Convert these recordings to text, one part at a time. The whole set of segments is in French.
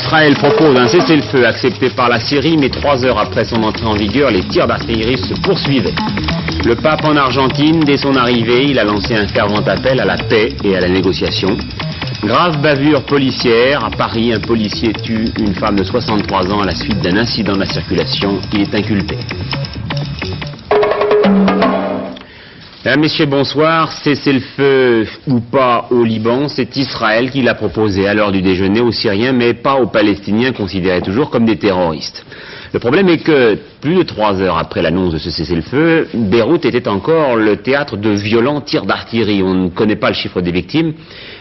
Israël propose un cessez-le-feu accepté par la Syrie, mais 3 heures après son entrée en vigueur, les tirs d'artillerie se poursuivaient. Le pape en Argentine, dès son arrivée, il a lancé un fervent appel à la paix et à la négociation. Grave bavure policière. À Paris, un policier tue une femme de 63 ans à la suite d'un incident de la circulation. Il est inculpé. Mesdames, Messieurs, bonsoir. Cessez-le-feu ou pas au Liban, c'est Israël qui l'a proposé à l'heure du déjeuner aux Syriens, mais pas aux Palestiniens considérés toujours comme des terroristes. Le problème est que, plus de 3 heures après l'annonce de ce cessez-le-feu, Beyrouth était encore le théâtre de violents tirs d'artillerie. On ne connaît pas le chiffre des victimes,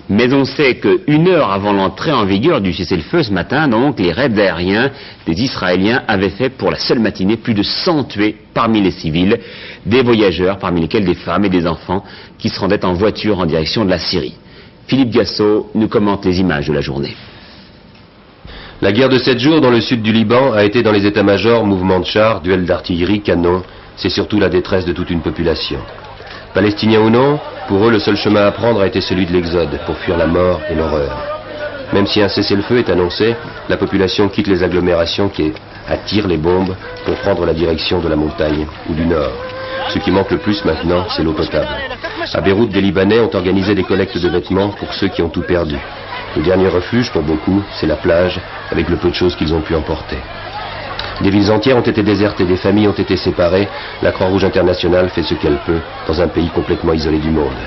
mais on sait qu'une heure avant l'entrée en vigueur du cessez-le-feu ce matin, donc, les raids aériens des Israéliens avaient fait pour la seule matinée plus de 100 tués parmi les civils, des voyageurs, parmi lesquels des femmes et des enfants qui se rendaient en voiture en direction de la Syrie. Philippe Gassot nous commente les images de la journée. La guerre de 7 jours dans le sud du Liban a été dans les états-majors mouvements de chars, duels d'artillerie, canons. C'est surtout la détresse de toute une population. Palestiniens ou non, pour eux le seul chemin à prendre a été celui de l'exode, pour fuir la mort et l'horreur. Même si un cessez-le-feu est annoncé, la population quitte les agglomérations qui attirent les bombes pour prendre la direction de la montagne ou du nord. Ce qui manque le plus maintenant, c'est l'eau potable. À Beyrouth, des Libanais ont organisé des collectes de vêtements pour ceux qui ont tout perdu. Le dernier refuge, pour beaucoup, c'est la plage, avec le peu de choses qu'ils ont pu emporter. Des villes entières ont été désertées, des familles ont été séparées. La Croix-Rouge internationale fait ce qu'elle peut dans un pays complètement isolé du monde.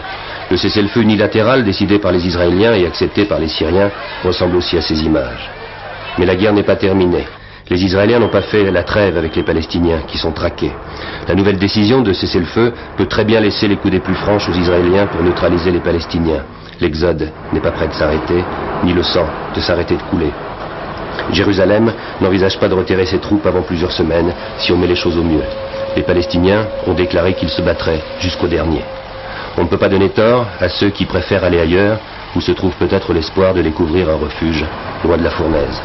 Le cessez-le-feu unilatéral, décidé par les Israéliens et accepté par les Syriens, ressemble aussi à ces images. Mais la guerre n'est pas terminée. Les Israéliens n'ont pas fait la trêve avec les Palestiniens, qui sont traqués. La nouvelle décision de cessez-le-feu peut très bien laisser les coudées plus franches aux Israéliens pour neutraliser les Palestiniens. L'exode n'est pas prêt de s'arrêter, ni le sang de s'arrêter de couler. Jérusalem n'envisage pas de retirer ses troupes avant plusieurs semaines, si on met les choses au mieux. Les Palestiniens ont déclaré qu'ils se battraient jusqu'au dernier. On ne peut pas donner tort à ceux qui préfèrent aller ailleurs, où se trouve peut-être l'espoir de découvrir un refuge, loin de la fournaise.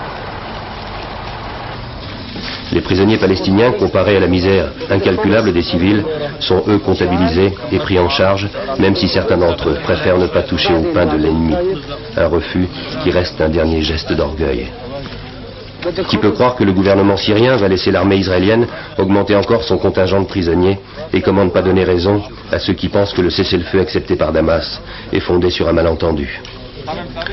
Les prisonniers palestiniens, comparés à la misère incalculable des civils, sont eux comptabilisés et pris en charge, même si certains d'entre eux préfèrent ne pas toucher au pain de l'ennemi. Un refus qui reste un dernier geste d'orgueil. Qui peut croire que le gouvernement syrien va laisser l'armée israélienne augmenter encore son contingent de prisonniers et comment ne pas donner raison à ceux qui pensent que le cessez-le-feu accepté par Damas est fondé sur un malentendu.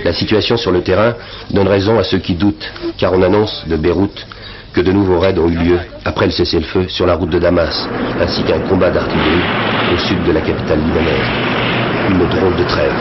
La situation sur le terrain donne raison à ceux qui doutent, car on annonce de Beyrouth que de nouveaux raids ont eu lieu après le cessez-le-feu sur la route de Damas, ainsi qu'un combat d'artillerie au sud de la capitale libanaise. Une drôle de trêve.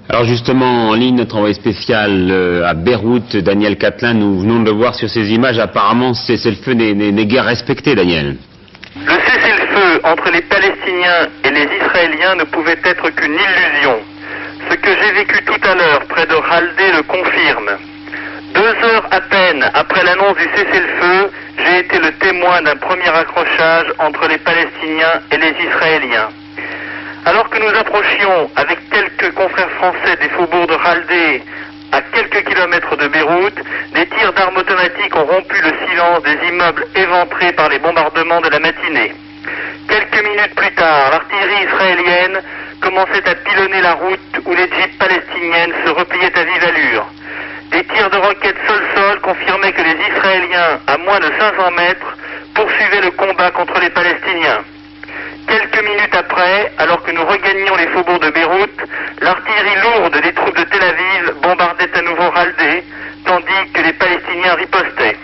Alors justement, en ligne, notre envoyé spécial à Beyrouth, Daniel Catlin, nous venons de le voir sur ces images. Apparemment, ce cessez-le-feu n'est guère respecté, Daniel. Le cessez-le-feu entre les Palestiniens et les Israéliens ne pouvait être qu'une illusion. Ce que j'ai vécu tout à l'heure près de Raldé le confirme. 2 heures à peine après l'annonce du cessez-le-feu, j'ai été le témoin d'un premier accrochage entre les Palestiniens et les Israéliens. Alors que nous approchions avec quelques confrères français des faubourgs de Raldé, à quelques kilomètres de Beyrouth, des tirs d'armes automatiques ont rompu le silence des immeubles éventrés par les bombardements de la matinée. Quelques minutes plus tard, l'artillerie israélienne commençait à pilonner la route où les jeeps palestiniennes se repliaient à vive allure. Des tirs de roquettes sol-sol confirmaient que les Israéliens, à moins de 500 mètres, poursuivaient le combat contre les Palestiniens. Quelques minutes après, alors que nous regagnions les faubourgs de Beyrouth, l'artillerie lourde des troupes de Tel Aviv bombardait à nouveau Raldé, tandis que les Palestiniens ripostaient.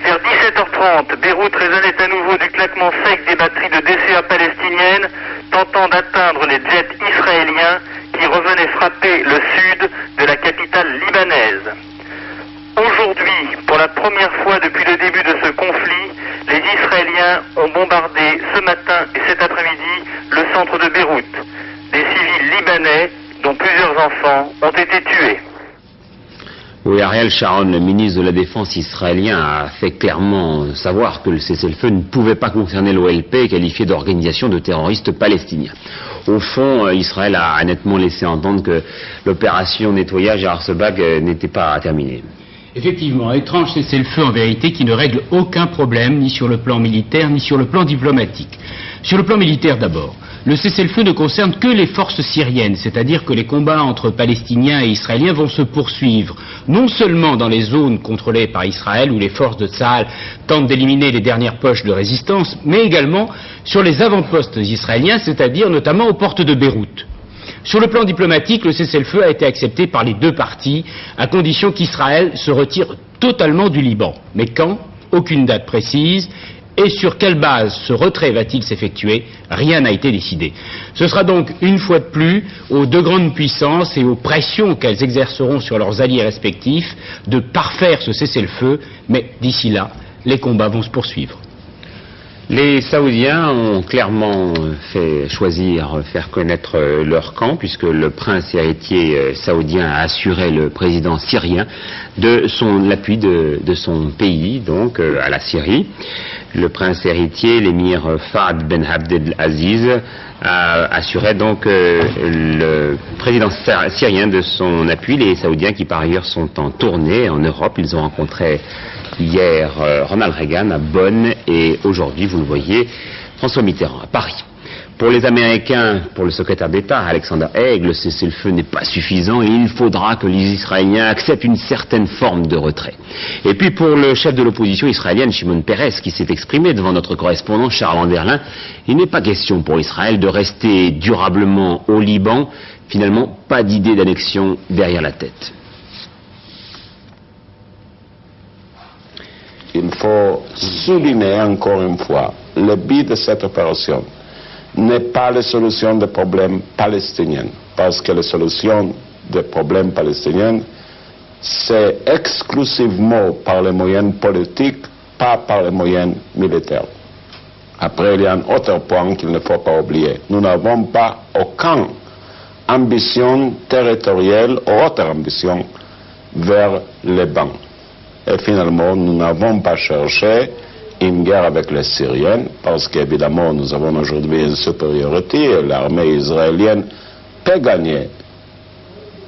Vers 17h30, Beyrouth résonnait à nouveau du claquement sec des batteries de DCA palestiniennes, tentant d'atteindre les jets israéliens qui revenaient frapper le sud de la capitale libanaise. Aujourd'hui, pour la première fois depuis le début de ce conflit, les Israéliens ont bombardé ce matin et cet après-midi le centre de Beyrouth. Des civils libanais, dont plusieurs enfants, ont été tués. Oui, Ariel Sharon, le ministre de la Défense israélien, a fait clairement savoir que le cessez-le-feu ne pouvait pas concerner l'OLP, qualifié d'organisation de terroristes palestiniens. Au fond, Israël a nettement laissé entendre que l'opération nettoyage à Arsebag n'était pas terminée. Effectivement, étrange cessez-le-feu en vérité qui ne règle aucun problème, ni sur le plan militaire, ni sur le plan diplomatique. Sur le plan militaire d'abord, le cessez-le-feu ne concerne que les forces syriennes, c'est-à-dire que les combats entre Palestiniens et Israéliens vont se poursuivre, non seulement dans les zones contrôlées par Israël où les forces de Tsahal tentent d'éliminer les dernières poches de résistance, mais également sur les avant-postes israéliens, c'est-à-dire notamment aux portes de Beyrouth. Sur le plan diplomatique, le cessez-le-feu a été accepté par les deux parties, à condition qu'Israël se retire totalement du Liban. Mais quand? Aucune date précise. Et sur quelle base ce retrait va-t-il s'effectuer? Rien n'a été décidé. Ce sera donc, une fois de plus, aux deux grandes puissances et aux pressions qu'elles exerceront sur leurs alliés respectifs de parfaire ce cessez-le-feu, mais d'ici là, les combats vont se poursuivre. Les Saoudiens ont clairement fait faire connaître leur camp, puisque le prince héritier saoudien a assuré le président syrien de l'appui de son pays, donc à la Syrie. Le prince héritier, l'émir Fahd Ben Abdel Aziz, a assuré donc le président syrien de son appui. Les Saoudiens qui par ailleurs sont en tournée en Europe, ils ont rencontré hier Ronald Reagan à Bonn et aujourd'hui, vous le voyez, François Mitterrand à Paris. Pour les Américains, pour le secrétaire d'État Alexander Haig, le cessez-le-feu n'est pas suffisant et il faudra que les Israéliens acceptent une certaine forme de retrait. Et puis pour le chef de l'opposition israélienne, Shimon Peres, qui s'est exprimé devant notre correspondant Charles Anderlin, il n'est pas question pour Israël de rester durablement au Liban, finalement pas d'idée d'annexion derrière la tête. Il faut souligner encore une fois, le but de cette opération n'est pas la solution des problèmes palestiniens, parce que la solution des problèmes palestiniens, c'est exclusivement par les moyens politiques, pas par les moyens militaires. Après, il y a un autre point qu'il ne faut pas oublier. Nous n'avons pas aucune ambition territoriale ou autre ambition vers les Liban. Et finalement, nous n'avons pas cherché une guerre avec les Syriens, parce qu'évidemment, nous avons aujourd'hui une supériorité et l'armée israélienne peut gagner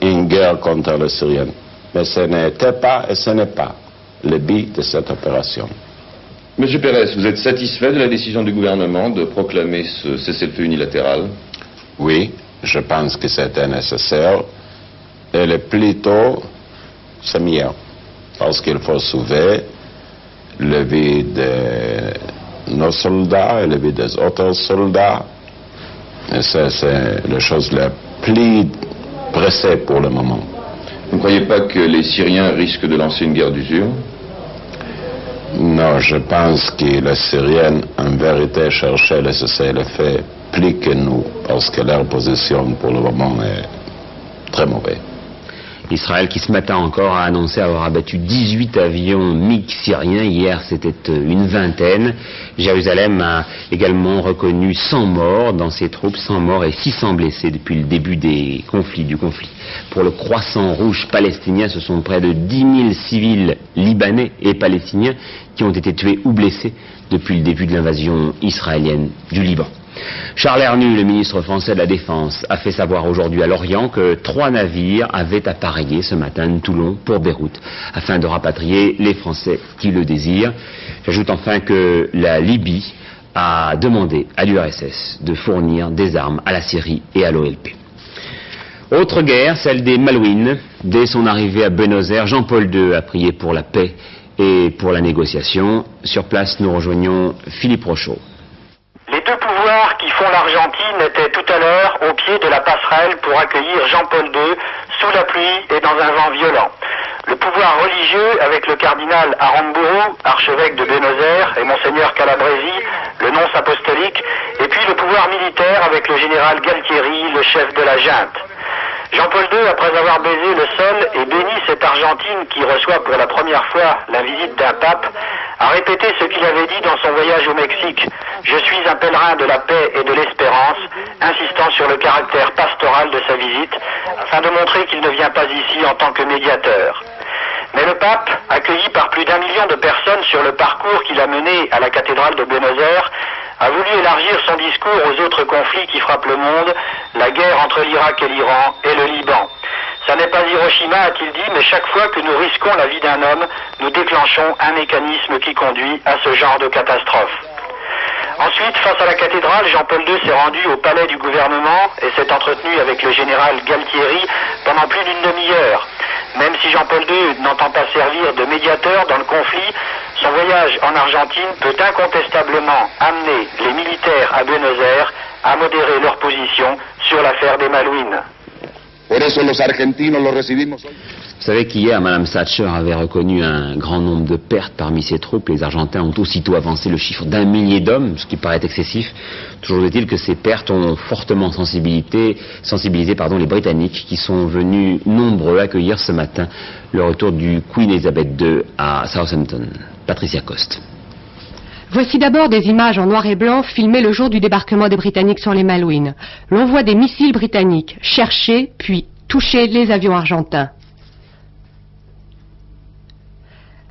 une guerre contre les Syriens. Mais ce n'était pas et ce n'est pas le but de cette opération. Monsieur Pérez, vous êtes satisfait de la décision du gouvernement de proclamer ce cessez-le-feu unilatéral? Oui, je pense que c'était nécessaire. Et le plus tôt, c'est mieux. Parce qu'il faut sauver la vie de nos soldats et la vie des autres soldats. Et ça, c'est la chose la plus pressée pour le moment. Vous ne croyez pas que les Syriens risquent de lancer une guerre d'usure? Non, je pense que les Syriens, en vérité, cherchaient le cessez-le-feu plus que nous, parce que leur position pour le moment est très mauvaise. Israël qui ce matin encore a annoncé avoir abattu 18 avions MiG syriens, hier c'était une vingtaine. Jérusalem a également reconnu 100 morts dans ses troupes, 100 morts et 600 blessés depuis le début du conflit. Pour le Croissant Rouge palestinien, ce sont près de 10 000 civils libanais et palestiniens qui ont été tués ou blessés depuis le début de l'invasion israélienne du Liban. Charles Hernu, le ministre français de la Défense, a fait savoir aujourd'hui à Lorient que 3 navires avaient appareillé ce matin de Toulon pour Beyrouth, afin de rapatrier les Français qui le désirent. J'ajoute enfin que la Libye a demandé à l'URSS de fournir des armes à la Syrie et à l'OLP. Autre guerre, celle des Malouines. Dès son arrivée à Buenos Aires, Jean-Paul II a prié pour la paix et pour la négociation. Sur place, nous rejoignons Philippe Rochaud. Les deux pouvoirs qui font l'Argentine étaient tout à l'heure au pied de la passerelle pour accueillir Jean-Paul II sous la pluie et dans un vent violent. Le pouvoir religieux avec le cardinal Aramburu, archevêque de Buenos Aires, et Monseigneur Calabresi, le nonce apostolique, et puis le pouvoir militaire avec le général Galtieri, le chef de la junte. Jean-Paul II, après avoir baisé le sol et béni cette Argentine qui reçoit pour la première fois la visite d'un pape, a répété ce qu'il avait dit dans son voyage au Mexique. « Je suis un pèlerin de la paix et de l'espérance », insistant sur le caractère pastoral de sa visite, afin de montrer qu'il ne vient pas ici en tant que médiateur. Mais le pape, accueilli par plus d'1 million de personnes sur le parcours qu'il a mené à la cathédrale de Buenos Aires, a voulu élargir son discours aux autres conflits qui frappent le monde, la guerre entre l'Irak et l'Iran et le Liban. Ça n'est pas Hiroshima, a-t-il dit, mais chaque fois que nous risquons la vie d'un homme, nous déclenchons un mécanisme qui conduit à ce genre de catastrophe. Ensuite, face à la cathédrale, Jean-Paul II s'est rendu au palais du gouvernement et s'est entretenu avec le général Galtieri pendant plus d'une demi-heure. Même si Jean-Paul II n'entend pas servir de médiateur dans le conflit, son voyage en Argentine peut incontestablement amener les militaires à Buenos Aires à modérer leur position sur l'affaire des Malouines. Vous savez qu'hier, Mme Thatcher avait reconnu un grand nombre de pertes parmi ses troupes. Les Argentins ont aussitôt avancé le chiffre d'1 millier d'hommes, ce qui paraît excessif. Toujours est-il que ces pertes ont fortement sensibilisé les Britanniques, qui sont venus nombreux accueillir ce matin le retour du Queen Elizabeth II à Southampton. Patricia Coste. Voici d'abord des images en noir et blanc filmées le jour du débarquement des Britanniques sur les Malouines. L'on voit des missiles britanniques chercher puis toucher les avions argentins.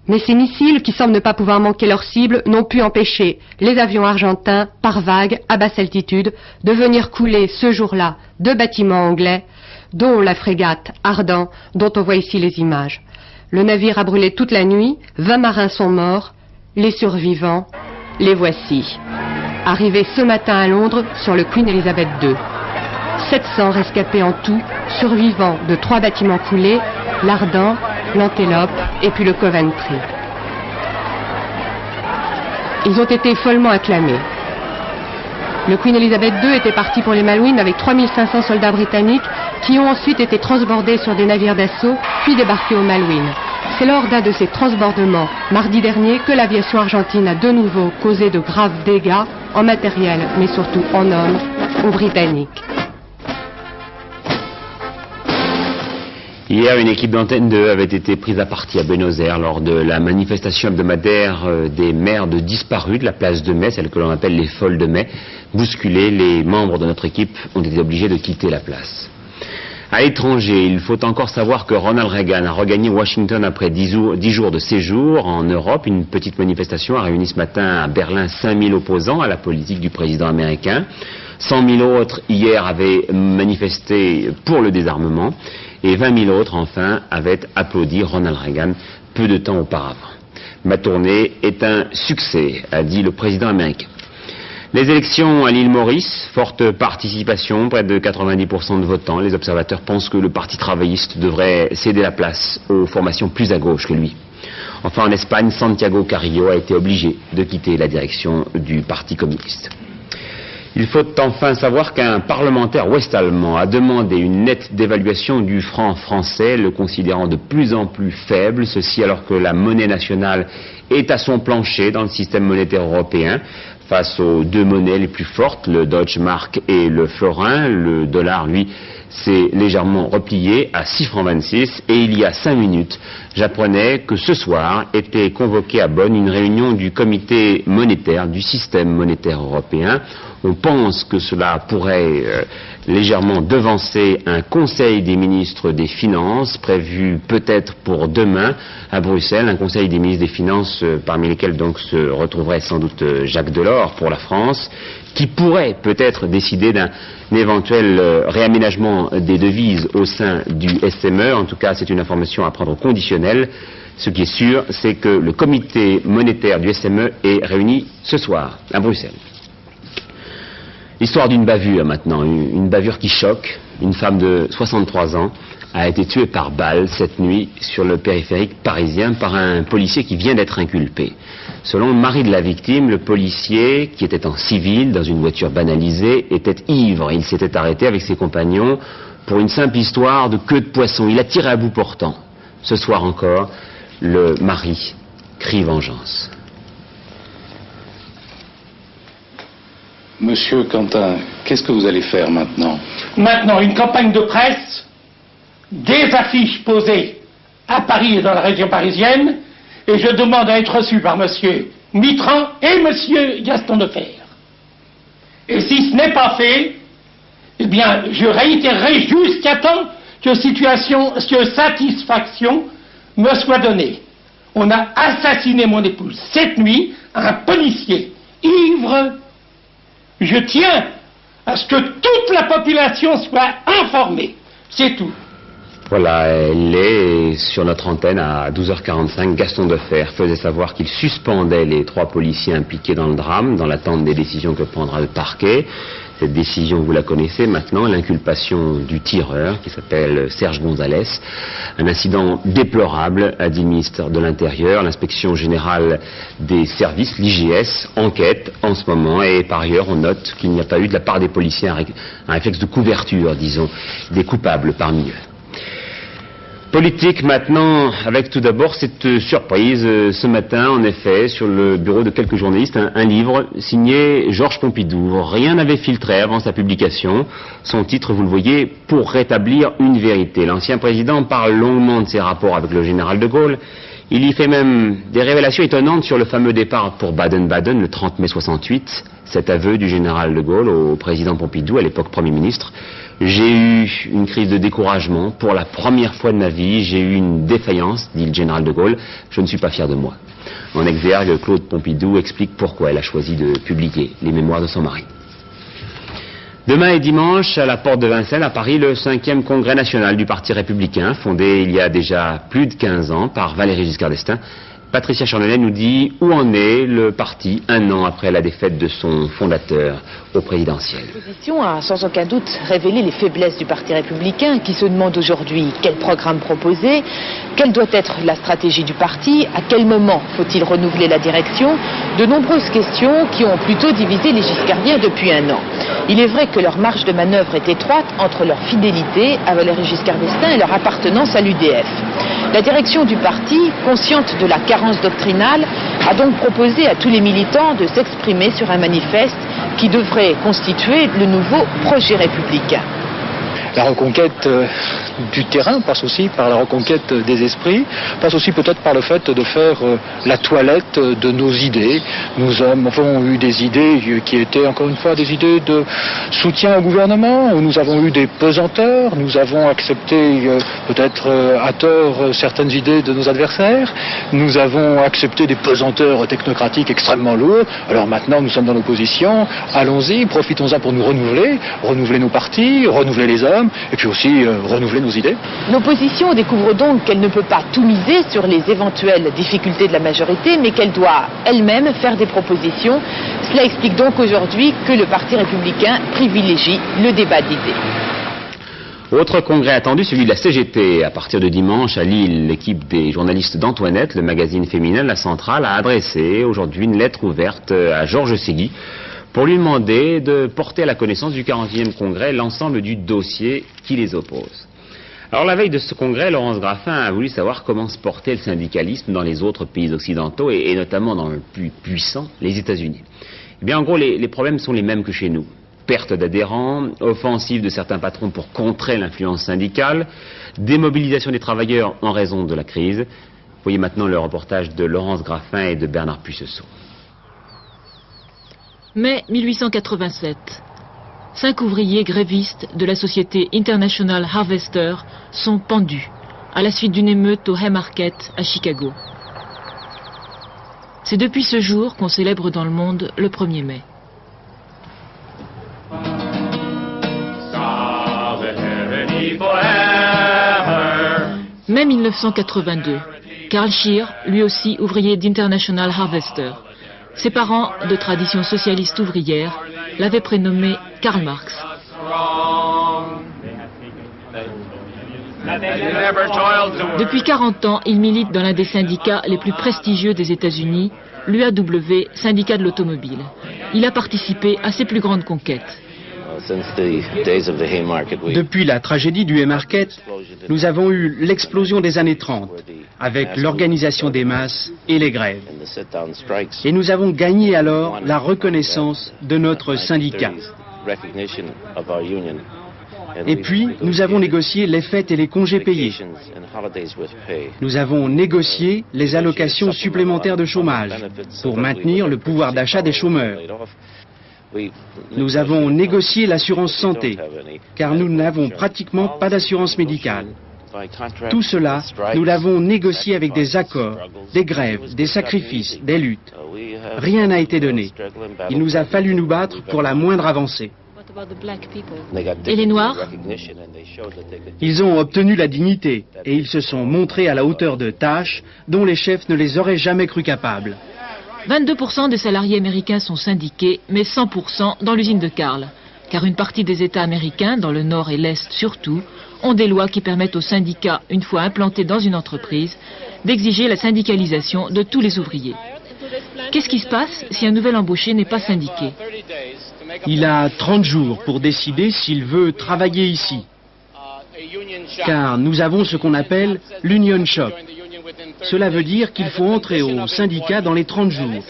Mais ces missiles, qui semblent ne pas pouvoir manquer leur cible, n'ont pu empêcher les avions argentins, par vagues, à basse altitude, de venir couler ce jour-là 2 bâtiments anglais, dont la frégate Ardent, dont on voit ici les images. Le navire a brûlé toute la nuit, 20 marins sont morts, les survivants, les voici. Arrivés ce matin à Londres sur le Queen Elizabeth II. 700 rescapés en tout, survivants de 3 bâtiments coulés, l'Ardent, l'Antelope et puis le Coventry. Ils ont été follement acclamés. Le Queen Elizabeth II était parti pour les Malouines avec 3500 soldats britanniques qui ont ensuite été transbordés sur des navires d'assaut puis débarqués aux Malouines. C'est lors d'un de ces transbordements, mardi dernier, que l'aviation argentine a de nouveau causé de graves dégâts en matériel mais surtout en hommes aux Britanniques. Hier, une équipe d'Antenne 2 avait été prise à partie à Buenos Aires lors de la manifestation hebdomadaire des mères de disparus de la place de Mai, celle que l'on appelle les folles de mai. Bousculés, les membres de notre équipe ont été obligés de quitter la place. À l'étranger, il faut encore savoir que Ronald Reagan a regagné Washington après 10 jours de séjour en Europe. Une petite manifestation a réuni ce matin à Berlin 5000 opposants à la politique du président américain. 100 000 autres hier avaient manifesté pour le désarmement. Et 20 000 autres, enfin, avaient applaudi Ronald Reagan peu de temps auparavant. Ma tournée est un succès, a dit le président américain. Les élections à l'île Maurice, forte participation, près de 90% de votants. Les observateurs pensent que le Parti travailliste devrait céder la place aux formations plus à gauche que lui. Enfin, en Espagne, Santiago Carrillo a été obligé de quitter la direction du Parti communiste. Il faut enfin savoir qu'un parlementaire ouest-allemand a demandé une nette dévaluation du franc français, le considérant de plus en plus faible, ceci alors que la monnaie nationale est à son plancher dans le système monétaire européen. Face aux 2 monnaies les plus fortes, le Deutsche Mark et le florin, le dollar, lui, s'est légèrement replié à 6 francs 26 et il y a 5 minutes, j'apprenais que ce soir était convoquée à Bonn une réunion du comité monétaire, du système monétaire européen. On pense que cela pourrait légèrement devancer un conseil des ministres des Finances prévu peut-être pour demain à Bruxelles, un conseil des ministres des Finances parmi lesquels donc se retrouverait sans doute Jacques Delors pour la France, qui pourrait peut-être décider d'un éventuel réaménagement des devises au sein du SME. En tout cas, c'est une information à prendre au conditionnel. Ce qui est sûr, c'est que le comité monétaire du SME est réuni ce soir à Bruxelles. L'histoire d'une bavure maintenant, une bavure qui choque. Une femme de 63 ans a été tuée par balle cette nuit sur le périphérique parisien par un policier qui vient d'être inculpé. Selon le mari de la victime, le policier, qui était en civil dans une voiture banalisée, était ivre. Il s'était arrêté avec ses compagnons pour une simple histoire de queue de poisson. Il a tiré à bout portant. Ce soir encore, le mari crie vengeance. Monsieur Quentin, qu'est-ce que vous allez faire maintenant? Maintenant, une campagne de presse, des affiches posées à Paris et dans la région parisienne, et je demande à être reçu par monsieur Mitterrand et monsieur Gaston Defferre. Et si ce n'est pas fait, eh bien, je réitérerai jusqu'à temps que satisfaction me soit donné. On a assassiné mon épouse cette nuit, un policier ivre. Je tiens à ce que toute la population soit informée. C'est tout. Voilà, elle est sur notre antenne à 12h45. Gaston Defferre faisait savoir qu'il suspendait les 3 policiers impliqués dans le drame, dans l'attente des décisions que prendra le parquet. Cette décision, vous la connaissez maintenant, l'inculpation du tireur, qui s'appelle Serge Gonzalez. Un incident déplorable, a dit le ministère de l'Intérieur. L'inspection générale des services, l'IGS, enquête en ce moment. Et par ailleurs, on note qu'il n'y a pas eu de la part des policiers un réflexe de couverture, disons, des coupables parmi eux. Politique maintenant, avec tout d'abord cette surprise ce matin, en effet, sur le bureau de quelques journalistes, un livre signé Georges Pompidou. Rien n'avait filtré avant sa publication. Son titre, vous le voyez, Pour rétablir une vérité. L'ancien président parle longuement de ses rapports avec le général de Gaulle. Il y fait même des révélations étonnantes sur le fameux départ pour Baden-Baden le 30 mai 68. Cet aveu du général de Gaulle au président Pompidou, à l'époque Premier ministre. J'ai eu une crise de découragement. Pour la première fois de ma vie, j'ai eu une défaillance, dit le général de Gaulle. Je ne suis pas fier de moi. En exergue, Claude Pompidou explique pourquoi elle a choisi de publier les mémoires de son mari. Demain et dimanche, à la porte de Vincennes, à Paris, le 5e congrès national du Parti républicain, fondé il y a déjà plus de 15 ans par Valéry Giscard d'Estaing. Patricia Charnonnet nous dit où en est le parti un an après la défaite de son fondateur au présidentiel. La position a sans aucun doute révélé les faiblesses du Parti républicain qui se demande aujourd'hui quel programme proposer, quelle doit être la stratégie du parti, à quel moment faut-il renouveler la direction. De nombreuses questions qui ont plutôt divisé les giscardiens depuis un an. Il est vrai que leur marge de manœuvre est étroite entre leur fidélité à Valéry Giscard d'Estaing et leur appartenance à l'UDF. La direction du parti, consciente de la carence doctrinale, a donc proposé à tous les militants de s'exprimer sur un manifeste qui devrait constituer le nouveau projet républicain. La reconquête du terrain passe aussi par la reconquête des esprits, passe aussi peut-être par le fait de faire la toilette de nos idées. Nous avons eu des idées qui étaient encore une fois des idées de soutien au gouvernement, où nous avons eu des pesanteurs, nous avons accepté peut-être à tort certaines idées de nos adversaires, nous avons accepté des pesanteurs technocratiques extrêmement lourds. Alors maintenant nous sommes dans l'opposition, allons-y, profitons-en pour nous renouveler nos partis, renouveler les hommes, et puis aussi renouveler nos idées. L'opposition découvre donc qu'elle ne peut pas tout miser sur les éventuelles difficultés de la majorité, mais qu'elle doit elle-même faire des propositions. Cela explique donc aujourd'hui que le Parti républicain privilégie le débat d'idées. Autre congrès attendu, celui de la CGT. À partir de dimanche, à Lille, l'équipe des journalistes d'Antoinette, le magazine féminin La Centrale, a adressé aujourd'hui une lettre ouverte à Georges Ségui pour lui demander de porter à la connaissance du 40e congrès l'ensemble du dossier qui les oppose. Alors la veille de ce congrès, Laurence Graffin a voulu savoir comment se portait le syndicalisme dans les autres pays occidentaux et notamment dans le plus puissant, les États-Unis. Eh bien en gros, les problèmes sont les mêmes que chez nous. Perte d'adhérents, offensive de certains patrons pour contrer l'influence syndicale, démobilisation des travailleurs en raison de la crise. Voyez maintenant le reportage de Laurence Graffin et de Bernard Pucesseau. Mai 1887. 5 ouvriers grévistes de la société International Harvester sont pendus à la suite d'une émeute au Haymarket à Chicago. C'est depuis ce jour qu'on célèbre dans le monde le 1er mai. Mai 1982. Carl Scheer, lui aussi ouvrier d'International Harvester. Ses parents, de tradition socialiste ouvrière, l'avaient prénommé Karl Marx. Depuis 40 ans, il milite dans l'un des syndicats les plus prestigieux des États-Unis, l'UAW, syndicat de l'automobile. Il a participé à ses plus grandes conquêtes. Depuis la tragédie du Haymarket, nous avons eu l'explosion des années 30, avec l'organisation des masses et les grèves. Et nous avons gagné alors la reconnaissance de notre syndicat. Et puis, nous avons négocié les fêtes et les congés payés. Nous avons négocié les allocations supplémentaires de chômage pour maintenir le pouvoir d'achat des chômeurs. Nous avons négocié l'assurance santé, car nous n'avons pratiquement pas d'assurance médicale. Tout cela, nous l'avons négocié avec des accords, des grèves, des sacrifices, des luttes. Rien n'a été donné. Il nous a fallu nous battre pour la moindre avancée. Et les Noirs? Ils ont obtenu la dignité et ils se sont montrés à la hauteur de tâches dont les chefs ne les auraient jamais cru capables. 22% des salariés américains sont syndiqués, mais 100% dans l'usine de Carl. Car une partie des États américains, dans le Nord et l'Est surtout, ont des lois qui permettent aux syndicats, une fois implantés dans une entreprise, d'exiger la syndicalisation de tous les ouvriers. Qu'est-ce qui se passe si un nouvel embauché n'est pas syndiqué? Il a 30 jours pour décider s'il veut travailler ici. Car nous avons ce qu'on appelle l'union shop. Cela veut dire qu'il faut entrer au syndicat dans les 30 jours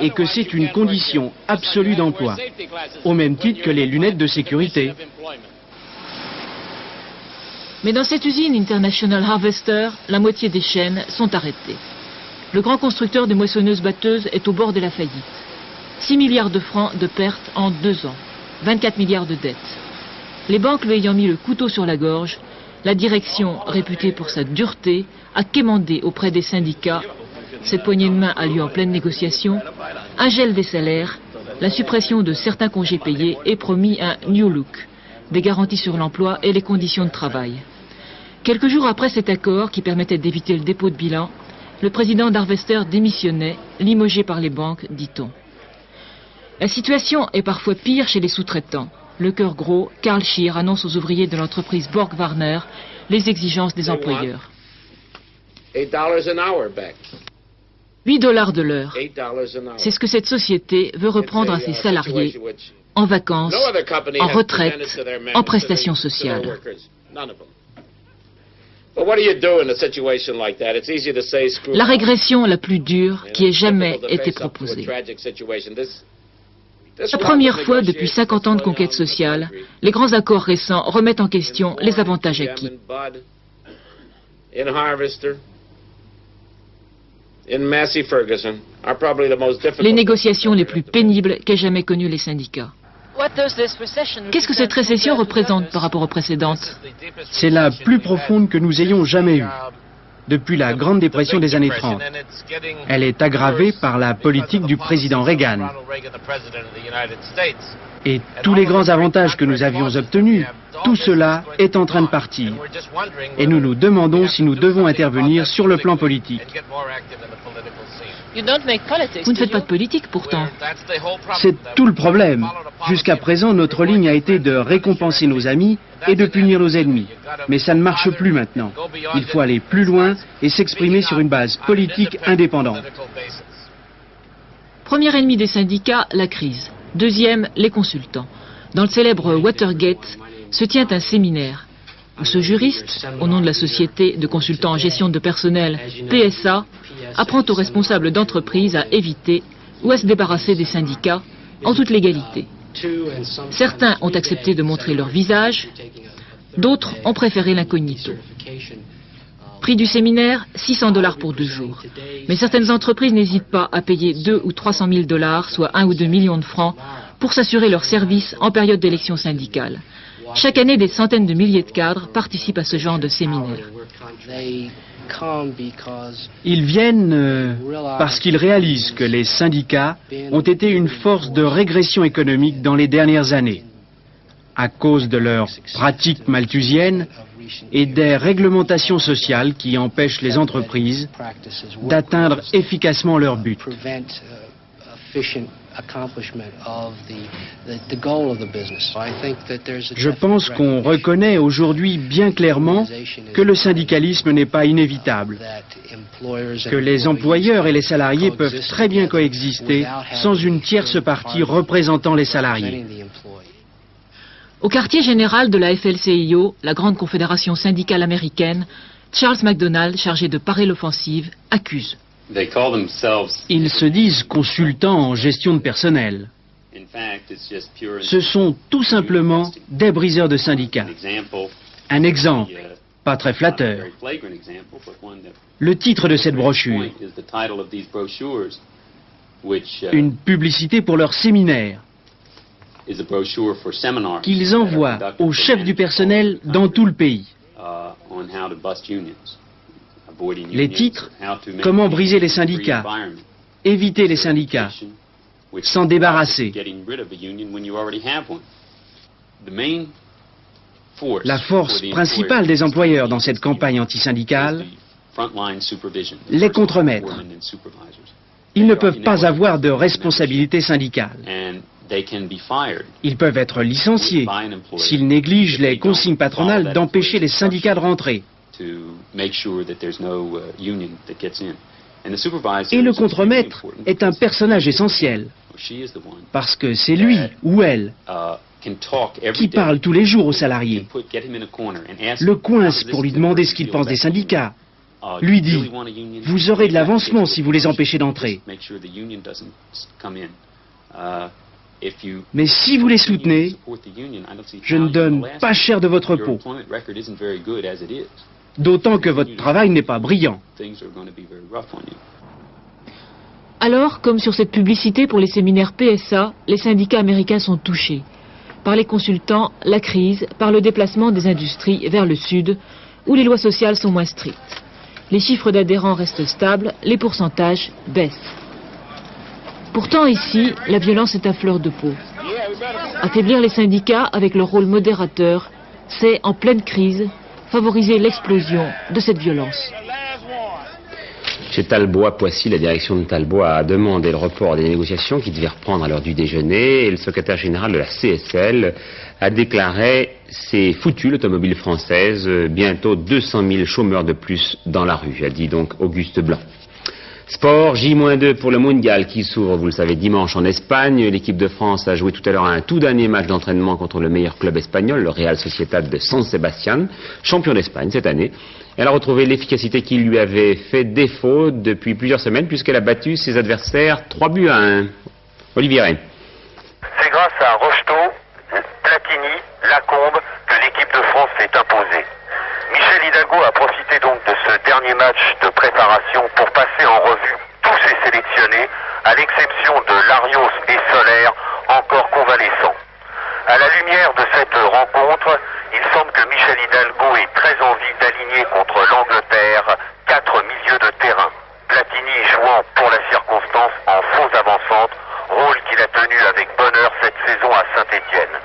et que c'est une condition absolue d'emploi, au même titre que les lunettes de sécurité. Mais dans cette usine International Harvester, la moitié des chaînes sont arrêtées. Le grand constructeur de moissonneuses-batteuses est au bord de la faillite. 6 milliards de francs de pertes en 2 ans, 24 milliards de dettes. Les banques lui ayant mis le couteau sur la gorge, la direction, réputée pour sa dureté, a quémandé auprès des syndicats, cette poignée de main a lieu en pleine négociation, un gel des salaires, la suppression de certains congés payés et promis un new look, des garanties sur l'emploi et les conditions de travail. Quelques jours après cet accord qui permettait d'éviter le dépôt de bilan, le président d'Harvester démissionnait, limogé par les banques, dit-on. La situation est parfois pire chez les sous-traitants. Le cœur gros, Carl Scheer annonce aux ouvriers de l'entreprise Borg-Warner les exigences des employeurs. $8 de l'heure. C'est ce que cette société veut reprendre à ses salariés, en vacances, en retraite, en prestations sociales. La régression la plus dure qui ait jamais été proposée. La première fois depuis 50 ans de conquête sociale, les grands accords récents remettent en question les avantages acquis. Les négociations les plus pénibles qu'aient jamais connues les syndicats. Qu'est-ce que cette récession représente par rapport aux précédentes? C'est la plus profonde que nous ayons jamais eue, depuis la Grande Dépression des années 30. Elle est aggravée par la politique du président Reagan. Et tous les grands avantages que nous avions obtenus, tout cela est en train de partir. Et nous nous demandons si nous devons intervenir sur le plan politique. Vous ne faites pas de politique pourtant. C'est tout le problème. Jusqu'à présent, notre ligne a été de récompenser nos amis et de punir nos ennemis. Mais ça ne marche plus maintenant. Il faut aller plus loin et s'exprimer sur une base politique indépendante. Premier ennemi des syndicats, la crise. Deuxième, les consultants. Dans le célèbre Watergate se tient un séminaire où ce juriste, au nom de la société de consultants en gestion de personnel PSA, apprend aux responsables d'entreprise à éviter ou à se débarrasser des syndicats en toute légalité. Certains ont accepté de montrer leur visage, d'autres ont préféré l'incognito. Prix du séminaire, $600 pour 2 jours. Mais certaines entreprises n'hésitent pas à payer 2 ou 300 000 $, soit 1 ou 2 millions de francs, pour s'assurer leur service en période d'élection syndicale. Chaque année, des centaines de milliers de cadres participent à ce genre de séminaire. Ils viennent parce qu'ils réalisent que les syndicats ont été une force de régression économique dans les dernières années, à cause de leurs pratiques malthusiennes et des réglementations sociales qui empêchent les entreprises d'atteindre efficacement leur but. Je pense qu'on reconnaît aujourd'hui bien clairement que le syndicalisme n'est pas inévitable, que les employeurs et les salariés peuvent très bien coexister sans une tierce partie représentant les salariés. Au quartier général de la FLCIO, la grande confédération syndicale américaine, Charles McDonald, chargé de parer l'offensive, accuse. Ils se disent consultants en gestion de personnel. Ce sont tout simplement des briseurs de syndicats. Un exemple, pas très flatteur. Le titre de cette brochure. Une publicité pour leur séminaire qu'ils envoient aux chefs du personnel dans tout le pays. Les titres, comment briser les syndicats, éviter les syndicats, s'en débarrasser. La force principale des employeurs dans cette campagne antisyndicale, les contremaîtres. Ils ne peuvent pas avoir de responsabilité syndicale. Ils peuvent être licenciés s'ils négligent les consignes patronales d'empêcher les syndicats de rentrer. Et le contremaître est un personnage essentiel, parce que c'est lui ou elle qui parle tous les jours aux salariés, le coince pour lui demander ce qu'il pense des syndicats, lui dit « Vous aurez de l'avancement si vous les empêchez d'entrer. Mais si vous les soutenez, je ne donne pas cher de votre peau. D'autant que votre travail n'est pas brillant. » Alors, comme sur cette publicité pour les séminaires PSA, les syndicats américains sont touchés. Par les consultants, la crise, par le déplacement des industries vers le sud, où les lois sociales sont moins strictes. Les chiffres d'adhérents restent stables, les pourcentages baissent. Pourtant ici, la violence est à fleur de peau. Affaiblir les syndicats avec leur rôle modérateur, c'est, en pleine crise, favoriser l'explosion de cette violence. Chez Talbois, Poissy, la direction de Talbois a demandé le report des négociations qui devaient reprendre à l'heure du déjeuner, et le secrétaire général de la CSL a déclaré « C'est foutu l'automobile française, bientôt 200 000 chômeurs de plus dans la rue », a dit donc Auguste Blanc. Sport, J-2 pour le mondial qui s'ouvre, vous le savez, dimanche en Espagne. L'équipe de France a joué tout à l'heure un tout dernier match d'entraînement contre le meilleur club espagnol, le Real Sociedad de San Sebastián, champion d'Espagne cette année. Elle a retrouvé l'efficacité qui lui avait fait défaut depuis plusieurs semaines puisqu'elle a battu ses adversaires 3-1. Olivier Rey. C'est grâce à Rocheteau, Platini, Lacombe que l'équipe de France s'est imposée. Michel Hidalgo a profité donc de ce dernier match de préparation pour passer en revue tous ses sélectionnés, à l'exception de Larios et Soler, encore convalescents. À la lumière de cette rencontre, il semble que Michel Hidalgo ait très envie d'aligner contre l'Angleterre 4 milieux de terrain. Platini jouant pour la circonstance en faux avant-centre, rôle qu'il a tenu avec bonheur cette saison à Saint-Étienne.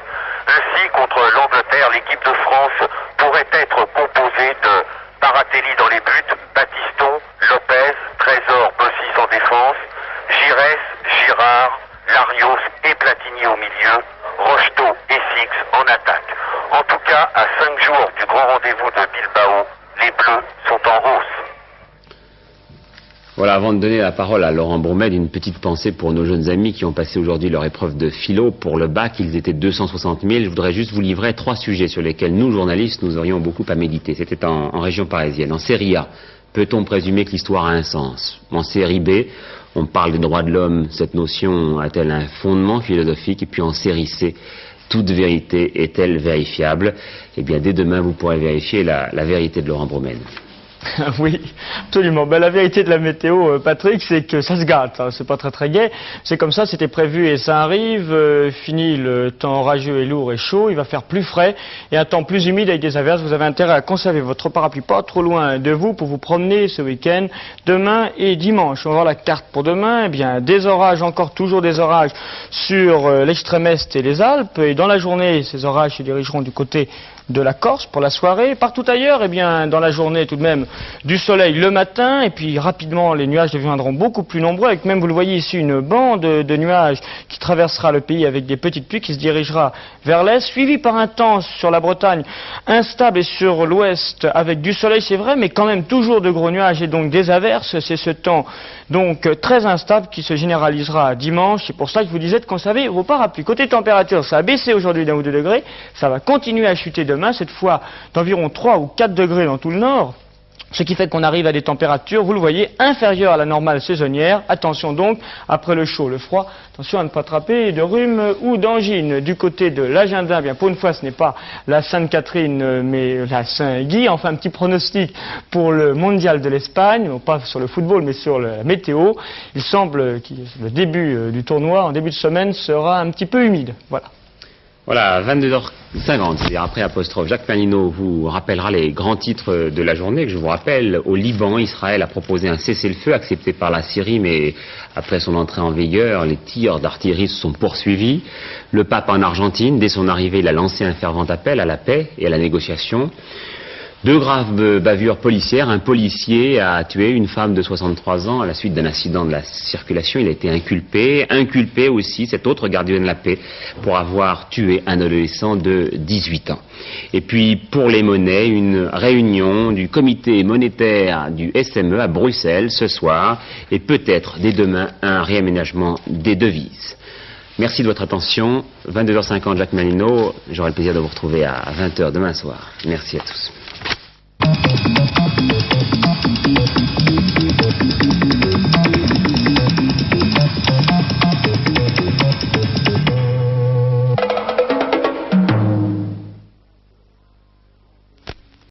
Ainsi, contre l'Angleterre, l'équipe de France pourrait être composée de Baratelli dans les buts, Battiston, Lopez, Trésor, Bossis en défense, Giresse, Girard, Larios et Platini au milieu, Rocheteau et Six en attaque. En tout cas, à 5 jours du grand rendez-vous de Bilbao, les Bleus sont en hausse. Voilà, avant de donner la parole à Laurent Bourmed, une petite pensée pour nos jeunes amis qui ont passé aujourd'hui leur épreuve de philo pour le bac. Ils étaient 260 000. Je voudrais juste vous livrer 3 sujets sur lesquels nous, journalistes, nous aurions beaucoup à méditer. C'était en région parisienne. En série A, peut-on présumer que l'histoire a un sens? En série B, on parle des droits de l'homme. Cette notion a-t-elle un fondement philosophique? Et puis en série C, toute vérité est-elle vérifiable? Eh bien, dès demain, vous pourrez vérifier la vérité de Laurent Bourmed. Oui, absolument. Ben, la vérité de la météo, Patrick, c'est que ça se gâte. Hein. C'est pas très gai. C'est comme ça, c'était prévu et ça arrive. Fini le temps orageux et lourd et chaud. Il va faire plus frais et un temps plus humide avec des averses. Vous avez intérêt à conserver votre parapluie pas trop loin de vous pour vous promener ce week-end, demain et dimanche. On va voir la carte pour demain. Eh bien, des orages, encore toujours des orages sur l'extrême est et les Alpes. Et dans la journée, ces orages se dirigeront du côté de la Corse pour la soirée. Partout ailleurs, eh bien, dans la journée tout de même, du soleil le matin, et puis rapidement les nuages deviendront beaucoup plus nombreux, avec même, vous le voyez ici, une bande de nuages qui traversera le pays avec des petites pluies qui se dirigera vers l'est, suivi par un temps sur la Bretagne instable et sur l'ouest avec du soleil, c'est vrai, mais quand même toujours de gros nuages et donc des averses. C'est ce temps donc très instable qui se généralisera dimanche. C'est pour ça que je vous disais de conserver vos parapluies. Côté température, ça a baissé aujourd'hui d'1 ou 2 degrés, ça va continuer à chuter demain, cette fois d'environ 3 ou 4 degrés dans tout le nord. Ce qui fait qu'on arrive à des températures, vous le voyez, inférieures à la normale saisonnière. Attention donc, après le chaud, le froid, attention à ne pas attraper de rhume ou d'angine. Du côté de l'agenda, bien pour une fois, ce n'est pas la Sainte-Catherine, mais la Saint-Guy. Enfin, un petit pronostic pour le mondial de l'Espagne, non pas sur le football, mais sur la météo. Il semble que le début du tournoi, en début de semaine, sera un petit peu humide. Voilà. Voilà, 22h50, c'est-à-dire après apostrophe. Jacques Pernineau vous rappellera les grands titres de la journée, que je vous rappelle. Au Liban, Israël a proposé un cessez-le-feu accepté par la Syrie, mais après son entrée en vigueur, les tirs d'artillerie se sont poursuivis. Le pape en Argentine, dès son arrivée, il a lancé un fervent appel à la paix et à la négociation. Deux graves bavures policières. Un policier a tué une femme de 63 ans à la suite d'un accident de la circulation. Il a été inculpé. Inculpé aussi cet autre gardien de la paix pour avoir tué un adolescent de 18 ans. Et puis pour les monnaies, une réunion du comité monétaire du SME à Bruxelles ce soir et peut-être dès demain un réaménagement des devises. Merci de votre attention. 22h50, Jacques Pernineau. J'aurai le plaisir de vous retrouver à 20h demain soir. Merci à tous.